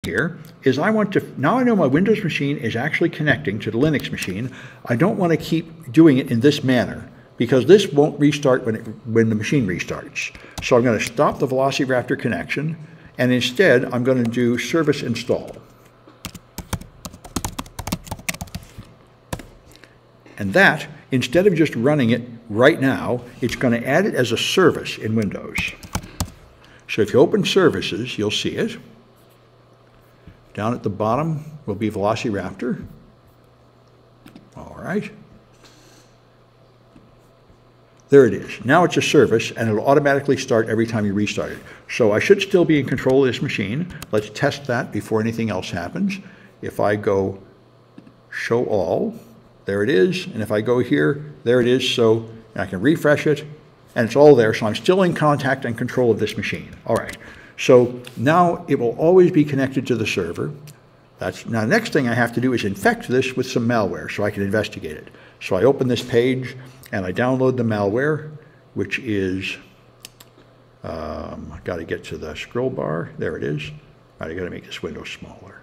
here is I want to, now I know my Windows machine is actually connecting to the Linux machine. I don't want to keep doing it in this manner because this won't restart when the machine restarts. So I'm going to stop the Velociraptor connection, and instead I'm going to do service install. And that, instead of just running it right now, it's going to add it as a service in Windows. So if you open services, you'll see it. Down at the bottom will be Velociraptor. All right. There it is. Now it's a service, and it'll automatically start every time you restart it. So I should still be in control of this machine. Let's test that before anything else happens. If I go show all, there it is. And if I go here, there it is. So I can refresh it, and it's all there. So I'm still in contact and control of this machine. All right. So now it will always be connected to the server. Now the next thing I have to do is infect this with some malware so I can investigate it. So I open this page and I download the malware, which is, I've got to get to the scroll bar. There it is. All right, I got to make this window smaller.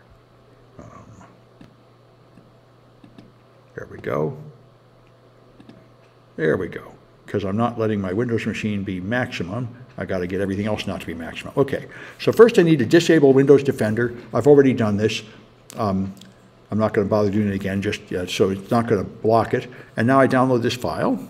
There we go. There we go. Because I'm not letting my Windows machine be maximum. I got to get everything else not to be maximum. Okay, so first I need to disable Windows Defender. I've already done this. I'm not going to bother doing it again, just so it's not going to block it. And now I download this file.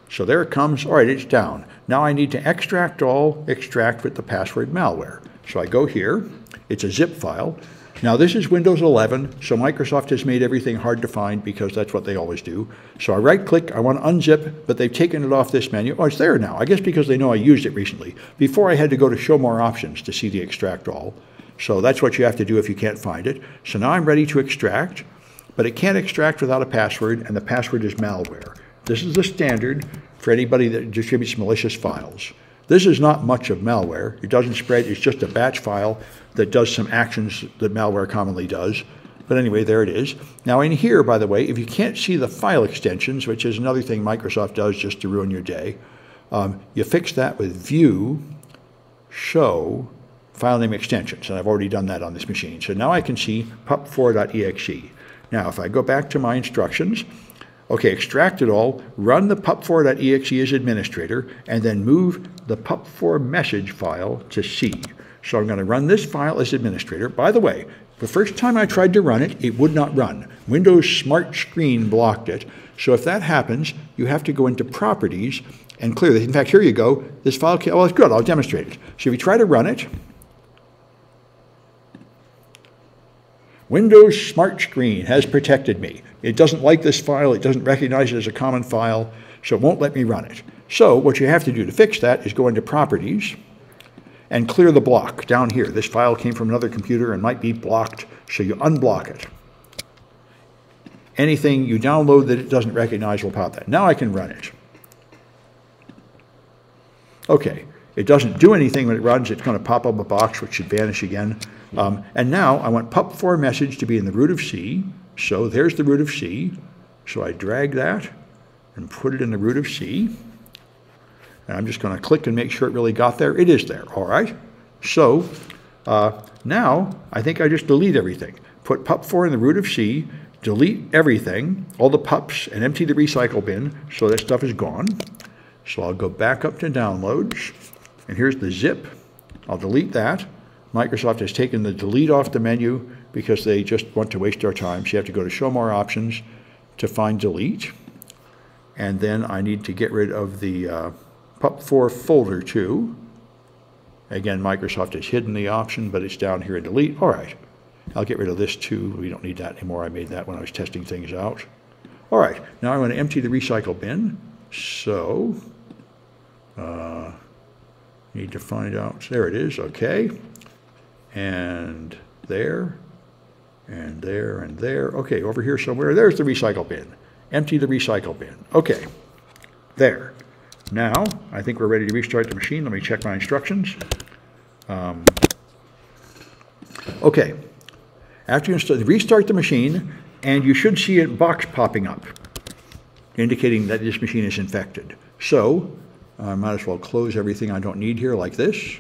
So there it comes. All right, it's down. Now I need to extract with the password malware. So I go here. It's a zip file. Now this is Windows 11, so Microsoft has made everything hard to find because that's what they always do. So I right-click, I want to unzip, but they've taken it off this menu. Oh, it's there now. I guess because they know I used it recently. Before I had to go to show more options to see the extract all. So that's what you have to do if you can't find it. So now I'm ready to extract, but it can't extract without a password, and the password is malware. This is the standard for anybody that distributes malicious files. This is not much of malware. It doesn't spread. It's just a batch file that does some actions that malware commonly does. But anyway, there it is. Now in here, by the way, if you can't see the file extensions, which is another thing Microsoft does just to ruin your day, you fix that with View, Show, File Name Extensions. And I've already done that on this machine. So now I can see pup4.exe. Now if I go back to my instructions, okay, extract it all, run the pup4.exe as administrator, and then move the pup4 message file to C. So I'm going to run this file as administrator. By the way, the first time I tried to run it, it would not run. Windows Smart Screen blocked it. So if that happens, you have to go into Properties and clear this. In fact, here you go. This file, well, it's good. I'll demonstrate it. So if you try to run it, Windows Smart Screen has protected me. It doesn't like this file. It doesn't recognize it as a common file, so it won't let me run it. So what you have to do to fix that is go into Properties and clear the block down here. This file came from another computer and might be blocked, so you unblock it. Anything you download that it doesn't recognize will pop that. Now I can run it. Okay, it doesn't do anything when it runs. It's going to pop up a box, which should vanish again. And now I want pup4 message to be in the root of C. So there's the root of C. So I drag that and put it in the root of C. And I'm just going to click and make sure it really got there. It is there, all right? So now I think I just delete everything. Put pup4 in the root of C, delete everything, all the pups, and empty the recycle bin so that stuff is gone. So I'll go back up to downloads, and here's the zip. I'll delete that. Microsoft has taken the delete off the menu because they just want to waste our time. So you have to go to show more options to find delete. And then I need to get rid of the pup4 folder too. Again, Microsoft has hidden the option, but it's down here in delete. All right, I'll get rid of this too. We don't need that anymore. I made that when I was testing things out. All right, now I'm going to empty the recycle bin. So, need to find out, there it is, okay. And there, and there, and there. Okay, over here somewhere, there's the recycle bin. Empty the recycle bin. Okay, there. Now, I think we're ready to restart the machine. Let me check my instructions. Okay, after you restart the machine, and you should see a box popping up, indicating that this machine is infected. So, I might as well close everything I don't need here like this.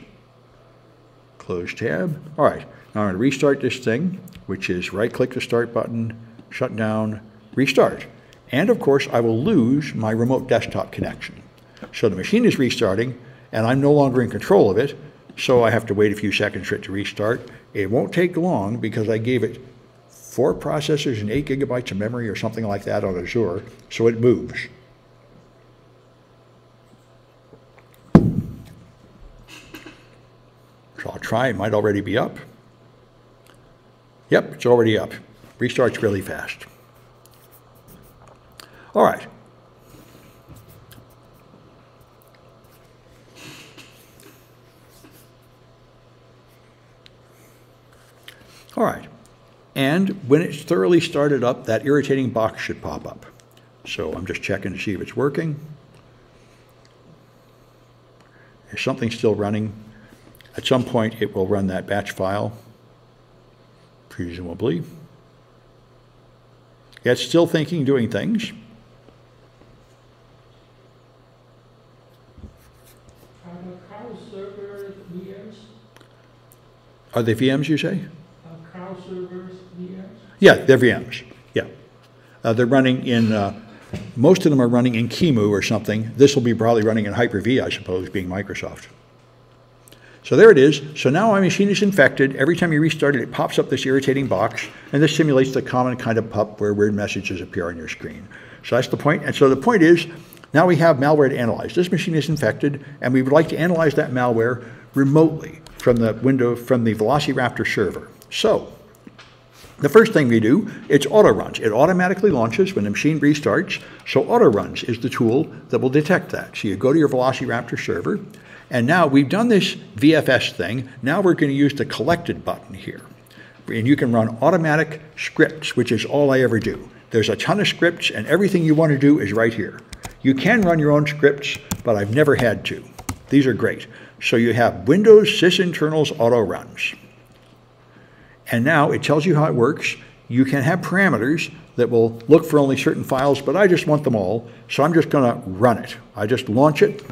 Close tab. All right, Now I'm going to restart this thing, which is right-click the start button, shut down, restart. And of course, I will lose my remote desktop connection. So the machine is restarting, and I'm no longer in control of it, so I have to wait a few seconds for it to restart. It won't take long because I gave it 4 processors and 8 gigabytes of memory or something like that on Azure, so it moves. So I'll try, it might already be up. Yep, it's already up. Restarts really fast. All right. All right. And when it's thoroughly started up, that irritating box should pop up. So I'm just checking to see if it's working. There's something still running. At some point, it will run that batch file, presumably. Yeah, it's still thinking, doing things. Are the cloud servers VMs? Are they VMs, you say? Cloud servers VMs? Yeah, they're VMs. Yeah. They're running in, most of them are running in QEMU or something. This will be probably running in Hyper-V, I suppose, being Microsoft. So there it is. So now my machine is infected. Every time you restart it, it pops up this irritating box, and this simulates the common kind of PUP where weird messages appear on your screen. So that's the point. And so the point is, now we have malware to analyze. This machine is infected, and we would like to analyze that malware remotely from the Velociraptor server. So the first thing we do, it's auto runs. It automatically launches when the machine restarts. So auto runs is the tool that will detect that. So you go to your Velociraptor server, and now we've done this VFS thing. Now we're going to use the collected button here. And you can run automatic scripts, which is all I ever do. There's a ton of scripts, and everything you want to do is right here. You can run your own scripts, but I've never had to. These are great. So you have Windows sysinternals auto runs. And now it tells you how it works. You can have parameters that will look for only certain files, but I just want them all. So I'm just going to run it. I just launch it.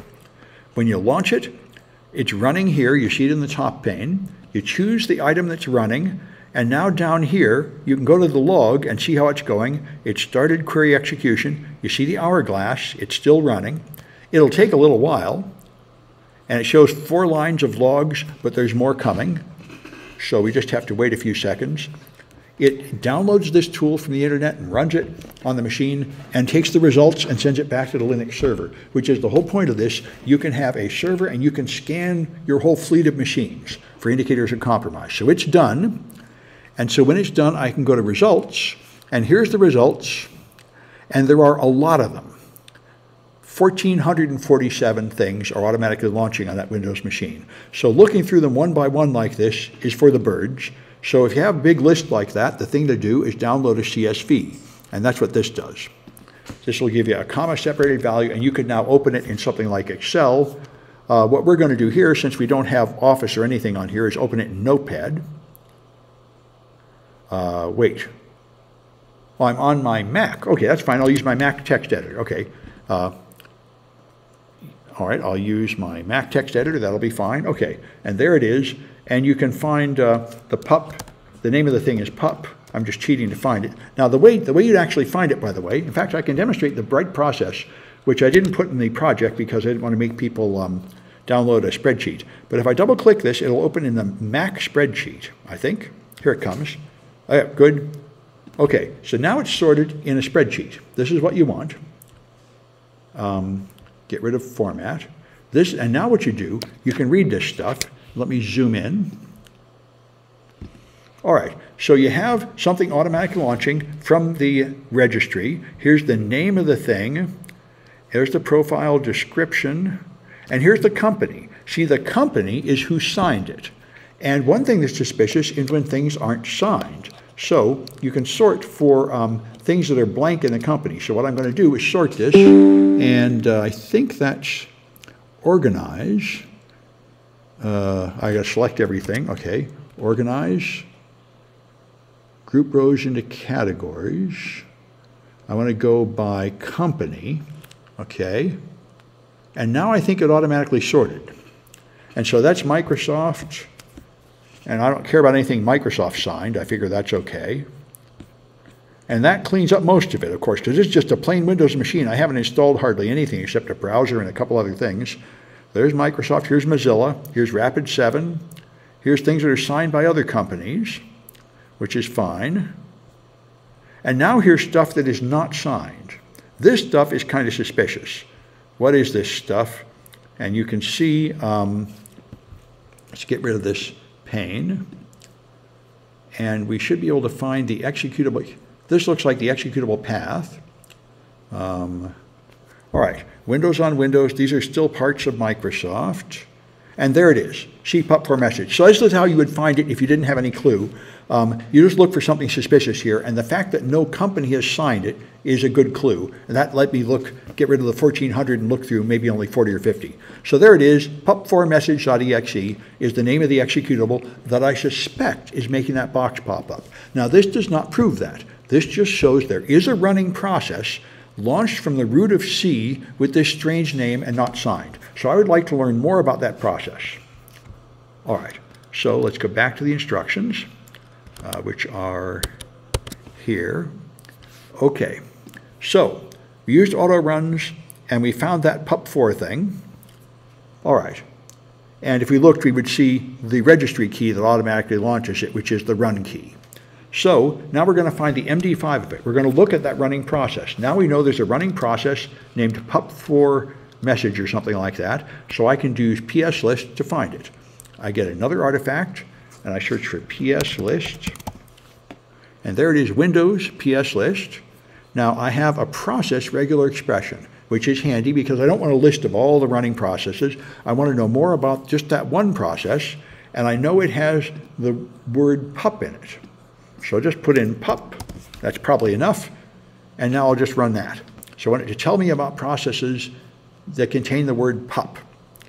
When you launch it, it's running here. You see it in the top pane. You choose the item that's running. And now down here, you can go to the log and see how it's going. It started query execution. You see the hourglass. It's still running. It'll take a little while. And it shows 4 lines of logs, but there's more coming. So we just have to wait a few seconds. It downloads this tool from the internet and runs it on the machine and takes the results and sends it back to the Linux server, which is the whole point of this. You can have a server and you can scan your whole fleet of machines for indicators of compromise. So it's done. And so when it's done, I can go to results, and here's the results. And there are a lot of them. 1,447 things are automatically launching on that Windows machine. So looking through them one by one like this is for the birds. So if you have a big list like that, the thing to do is download a CSV, and that's what this does. This will give you a comma-separated value, and you can now open it in something like Excel. What we're going to do here, since we don't have Office or anything on here, is open it in Notepad. Wait. Well, I'm on my Mac. Okay, that's fine. I'll use my Mac text editor. Okay. All right, I'll use my Mac text editor. That'll be fine. Okay, and there it is. And you can find the PUP. The name of the thing is PUP. I'm just cheating to find it. Now, the way you'd actually find it, by the way, in fact, I can demonstrate the Bright process, which I didn't put in the project because I didn't want to make people download a spreadsheet. But if I double-click this, it'll open in the Mac spreadsheet, I think. Here it comes. Oh, yeah, good. Okay, so now it's sorted in a spreadsheet. This is what you want. Get rid of format. This, and now what you do, you can read this stuff. Let me zoom in. All right, so you have something automatically launching from the registry. Here's the name of the thing. Here's the profile description. And here's the company. See, the company is who signed it. And one thing that's suspicious is when things aren't signed. So you can sort for things that are blank in the company. So what I'm going to do is sort this, and I think that's organize. I got to select everything. Okay, organize. Group rows into categories. I want to go by company. Okay, and now I think it automatically sorted. And so that's Microsoft. And I don't care about anything Microsoft signed. I figure that's okay. And that cleans up most of it, of course, because it's just a plain Windows machine. I haven't installed hardly anything except a browser and a couple other things. There's Microsoft, here's Mozilla, here's Rapid7, here's things that are signed by other companies, which is fine. And now here's stuff that is not signed. This stuff is kind of suspicious. What is this stuff? And you can see, let's get rid of this pane. And we should be able to find the executable. This looks like the executable path. All right, Windows on Windows. These are still parts of Microsoft. And there it is, PUP for message. So this is how you would find it if you didn't have any clue. You just look for something suspicious here, and the fact that no company has signed it is a good clue. And that let me get rid of the 1400 and look through maybe only 40 or 50. So there it is, pup4message.exe is the name of the executable that I suspect is making that box pop up. Now this does not prove that. This just shows there is a running process launched from the root of C with this strange name and not signed. So I would like to learn more about that process. All right, so let's go back to the instructions, which are here. Okay, so we used auto runs and we found that pup4 thing. All right, and if we looked, we would see the registry key that automatically launches it, which is the run key. So now we're going to find the MD5 of it. We're going to look at that running process. Now we know there's a running process named pup4 message or something like that. So I can use PS list to find it. I get another artifact and I search for PS list. And there it is, Windows PS list. Now I have a process regular expression, which is handy because I don't want a list of all the running processes. I want to know more about just that one process. And I know it has the word pup in it. So just put in pup, that's probably enough, and now I'll just run that. So I want it to tell me about processes that contain the word pup.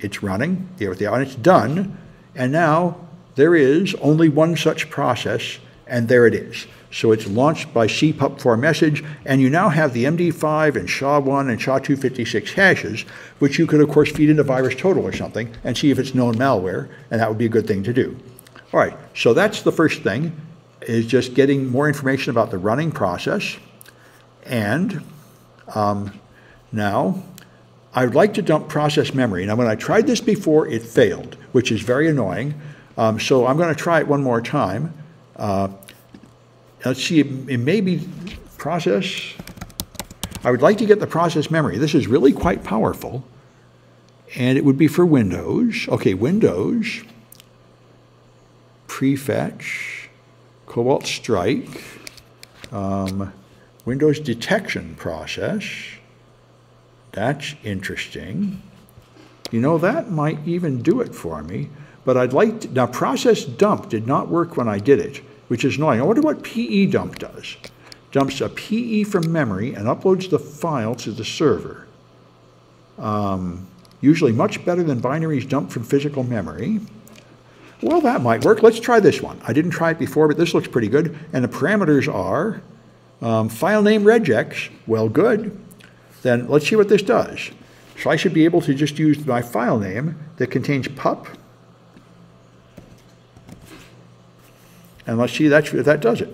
It's running, and it's done, and now there is only one such process, and there it is. So it's launched by pup4 message, and you now have the MD5 and SHA-1 and SHA-256 hashes, which you could of course feed into VirusTotal or something and see if it's known malware, and that would be a good thing to do. All right, so that's the first thing, is just getting more information about the running process. And now I would like to dump process memory. Now when I tried this before, it failed, which is very annoying. So I'm going to try it one more time. Let's see, it may be process. I would like to get the process memory. This is really quite powerful. And it would be for Windows. Okay, Windows, prefetch, Cobalt Strike, Windows detection process. That's interesting. You know, that might even do it for me, but I'd like to, now process dump did not work when I did it, which is annoying. I wonder what PE dump does. Dumps a PE from memory and uploads the file to the server. Usually much better than binaries dumped from physical memory. Well, that might work. Let's try this one. I didn't try it before, but this looks pretty good. And the parameters are file name regex. Well, good. Then let's see what this does. So I should be able to just use my file name that contains pup. And let's see if that does it.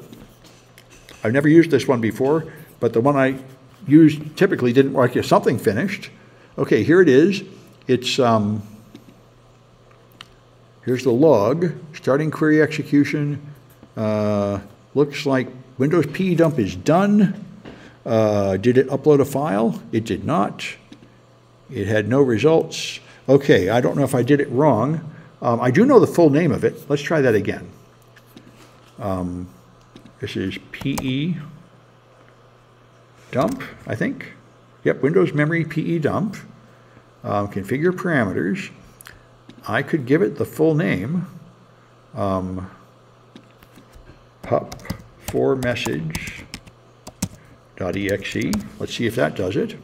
I've never used this one before, but the one I used typically didn't work. Something finished. Okay, here it is. It's here's the log, starting query execution. Looks like Windows PE dump is done. Did it upload a file? It did not. It had no results. Okay, I don't know if I did it wrong. I do know the full name of it. Let's try that again. This is PE dump, I think. Yep, Windows memory PE dump. Configure parameters. I could give it the full name, pup4message.exe. Let's see if that does it.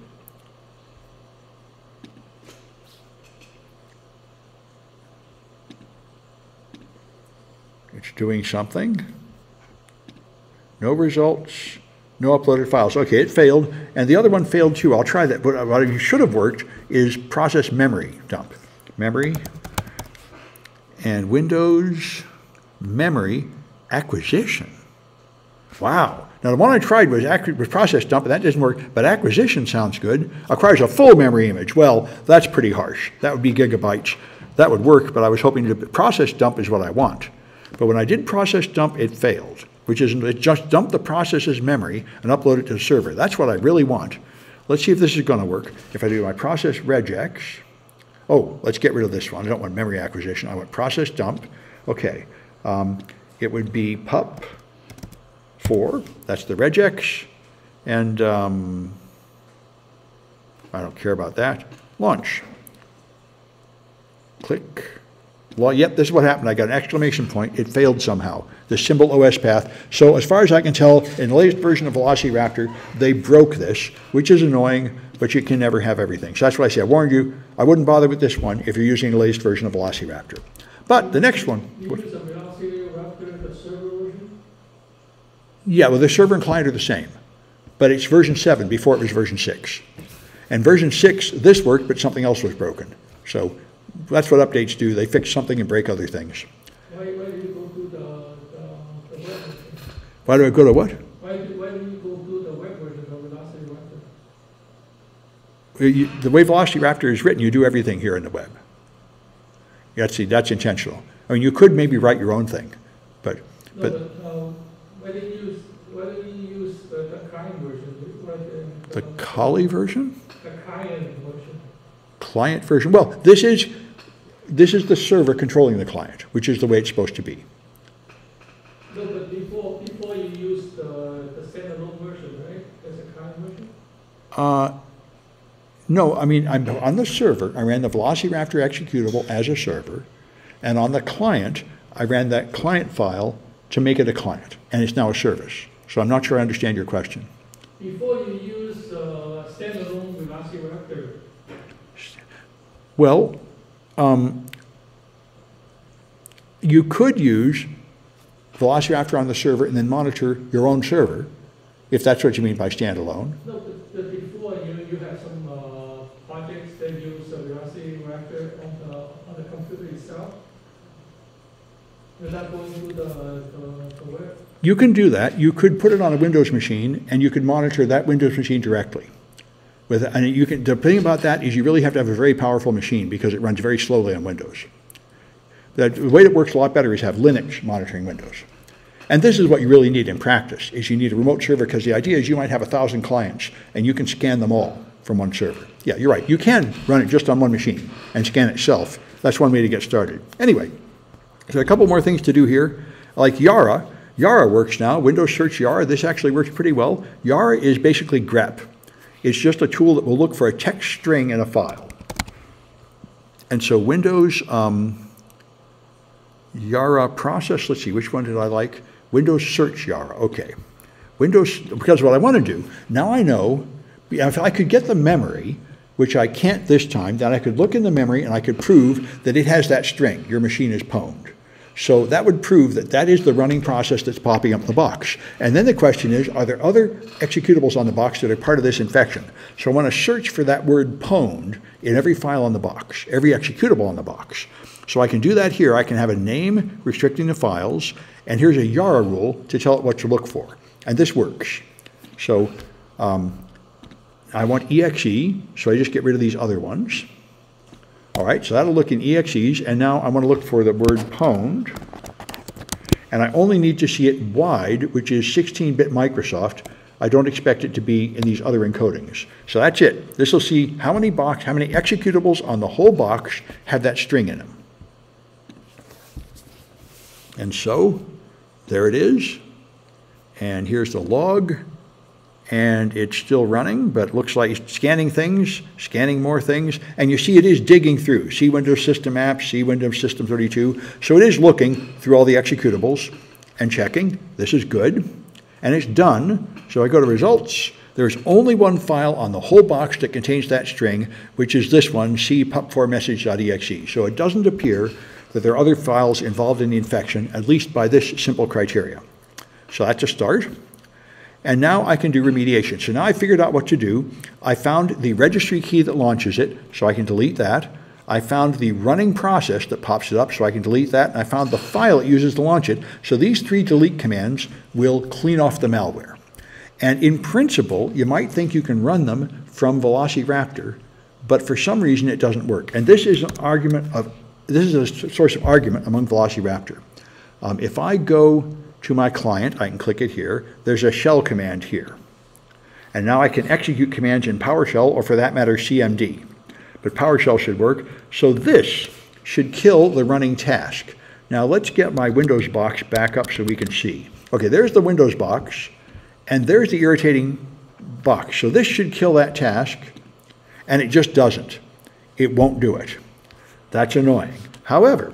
It's doing something. No results, no uploaded files. Okay, it failed, and the other one failed too. I'll try that, but what should have worked is process memory dump. Memory and Windows memory acquisition. Wow. Now, the one I tried was process dump, and that doesn't work, but acquisition sounds good. Acquires a full memory image. Well, that's pretty harsh. That would be gigabytes. That would work, but I was hoping to process dump is what I want. But when I did process dump, it failed, which is it just dumped the process's memory and upload it to the server. That's what I really want. Let's see if this is going to work. If I do my process regex, oh, let's get rid of this one. I don't want memory acquisition. I want process dump. Okay. It would be PUP 4. That's the regex. And I don't care about that. Launch. Click. Well, yep, this is what happened. I got an exclamation point. It failed somehow. The symbol OS path. So as far as I can tell, in the latest version of Velociraptor, they broke this, which is annoying, but you can never have everything. So that's why I say I warned you, I wouldn't bother with this one if you're using the latest version of Velociraptor. But the next one. You use a Velociraptor, the server version? Yeah, well, the server and client are the same. But it's version 7 before it was version 6. And version 6, this worked, but something else was broken. So that's what updates do. They fix something and break other things. Why do you go to the web version? Why do I go to what? Why do you go to the web version of Velociraptor? The way Velociraptor is written, you do everything here in the web. Yeah, see, that's intentional. I mean, you could maybe write your own thing, but why do you use the client version? The Kali version? The client version. Client version. Well, this is the server controlling the client, which is the way it's supposed to be. No, but before you used the standalone version, right? As a client version? No, I mean, I'm on the server, I ran the Velociraptor executable as a server, and on the client, I ran that client file to make it a client, and it's now a service. So I'm not sure I understand your question. Before you used standalone Velociraptor. Well, you could use Velociraptor on the server and then monitor your own server, if that's what you mean by standalone. No, but before you have some projects that use Velociraptor on the computer itself. You're not going to the web. You can do that. You could put it on a Windows machine, and you could monitor that Windows machine directly. And you can. The thing about that is you really have to have a very powerful machine because it runs very slowly on Windows. The way it works a lot better is have Linux monitoring Windows. And this is what you really need in practice, is you need a remote server, because the idea is you might have 1,000 clients, and you can scan them all from one server. Yeah, you're right. You can run it just on one machine and scan it itself. That's one way to get started. Anyway, so a couple more things to do here. Like Yara. Yara works now. Windows Search Yara. This actually works pretty well. Yara is basically grep. It's just a tool that will look for a text string in a file. And so Windows Yara process, let's see, which one did I like? Windows Search Yara, okay. Windows, because what I want to do, now I know, if I could get the memory, which I can't this time, then I could look in the memory and I could prove that it has that string, your machine is pwned. So that would prove that that is the running process that's popping up the box. And then the question is, are there other executables on the box that are part of this infection? So I want to search for that word pwned in every file on the box, every executable on the box. So I can do that here. I can have a name restricting the files, and here's a Yara rule to tell it what to look for. And this works. So I want exe, so I just get rid of these other ones. All right, so that'll look in exes, and now I want to look for the word pwned, and I only need to see it wide, which is 16-bit Microsoft. I don't expect it to be in these other encodings. So that's it. This will see how many executables on the whole box have that string in them. And so there it is, and here's the log. And it's still running, but it looks like it's scanning things, scanning more things, and you see it is digging through. See Windows System Apps, see Windows System 32. So it is looking through all the executables and checking. This is good. And it's done. So I go to Results. There's only one file on the whole box that contains that string, which is this one, cpup4message.exe. So it doesn't appear that there are other files involved in the infection, at least by this simple criteria. So that's a start. And now I can do remediation. So now I figured out what to do. I found the registry key that launches it, so I can delete that. I found the running process that pops it up, so I can delete that, and I found the file it uses to launch it. So these 3 delete commands will clean off the malware. And in principle, you might think you can run them from Velociraptor, but for some reason it doesn't work. And this is a source of argument among Velociraptor. If I go to my client, I can click it here. There's a shell command here. And now I can execute commands in PowerShell, or for that matter, CMD. But PowerShell should work. So this should kill the running task. Now let's get my Windows box back up so we can see. Okay, there's the Windows box, and there's the irritating box. So this should kill that task, and it just doesn't. It won't do it. That's annoying. However,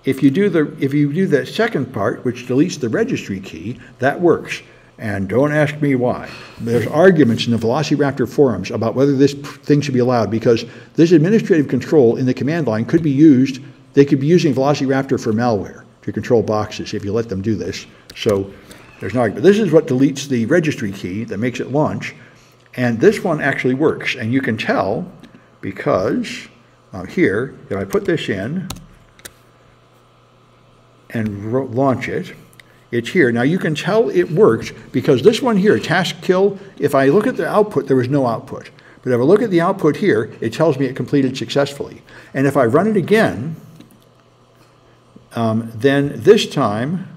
if you do the second part, which deletes the registry key, that works. And don't ask me why. There's arguments in the Velociraptor forums about whether this thing should be allowed, because this administrative control in the command line could be used, they could be using Velociraptor for malware to control boxes if you let them do this. So there's no argument. This is what deletes the registry key that makes it launch. And this one actually works. And you can tell because here, if I put this in and launch it, it's here. Now you can tell it worked because this one here, task kill, if I look at the output, there was no output. But if I look at the output here, it tells me it completed successfully. And if I run it again, then this time,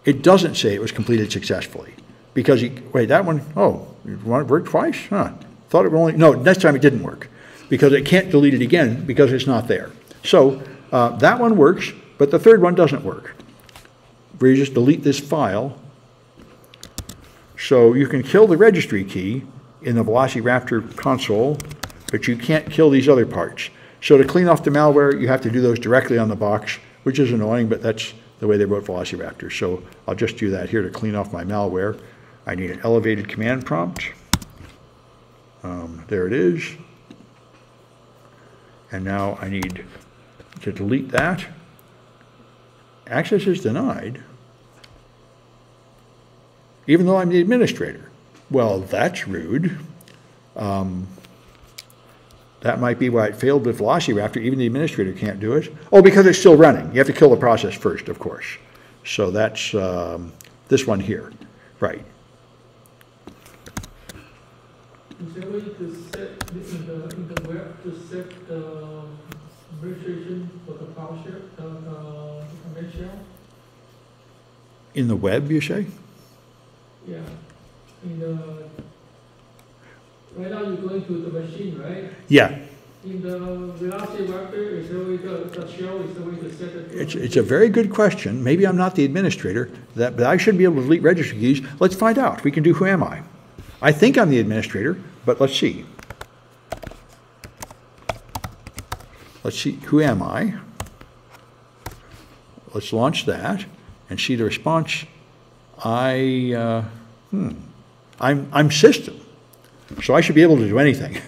it doesn't say it was completed successfully. Because, wait, that one, oh, it worked twice? Huh. Thought it would only, no, next time it didn't work. Because it can't delete it again because it's not there. So that one works, but the third one doesn't work. Where you just delete this file. So you can kill the registry key in the Velociraptor console, but you can't kill these other parts. So to clean off the malware, you have to do those directly on the box, which is annoying, but that's the way they wrote Velociraptor. So I'll just do that here to clean off my malware. I need an elevated command prompt. There it is. And now I need to delete that. Access is denied, even though I'm the administrator. Well, that's rude. That might be why it failed with Velociraptor. Even the administrator can't do it. Oh, because it's still running. You have to kill the process first, of course. So that's this one here. Right. Is there a way to set in the web to set the registration for the PowerShell, the command shell? In the web, you say? Yeah. Right now you're going to the machine, right? Yeah. In the Velociraptor, is there a way the shell is the way to set it? It's a very good question. Maybe I'm not the administrator, but I should be able to delete registry keys. Let's find out. We can do who am I? I think I'm the administrator, but let's see. Let's see, who am I? Let's launch that and see the response. I'm system, so I should be able to do anything.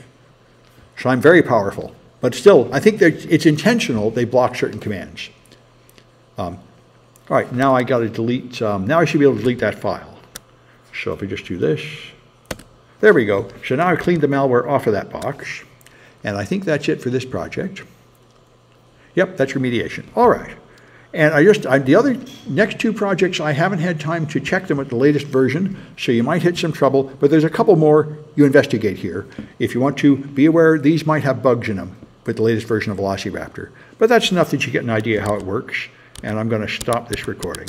So I'm very powerful, but still, I think that it's intentional. They block certain commands. All right, now I got to delete. Now I should be able to delete that file. So if we just do this, there we go. So now I've cleaned the malware off of that box, and I think that's it for this project. Yep, that's remediation. All right. And the other next 2 projects, I haven't had time to check them with the latest version, so you might hit some trouble, but there's a couple more you investigate here. If you want to be aware, these might have bugs in them with the latest version of Velociraptor. But that's enough that you get an idea how it works, and I'm going to stop this recording.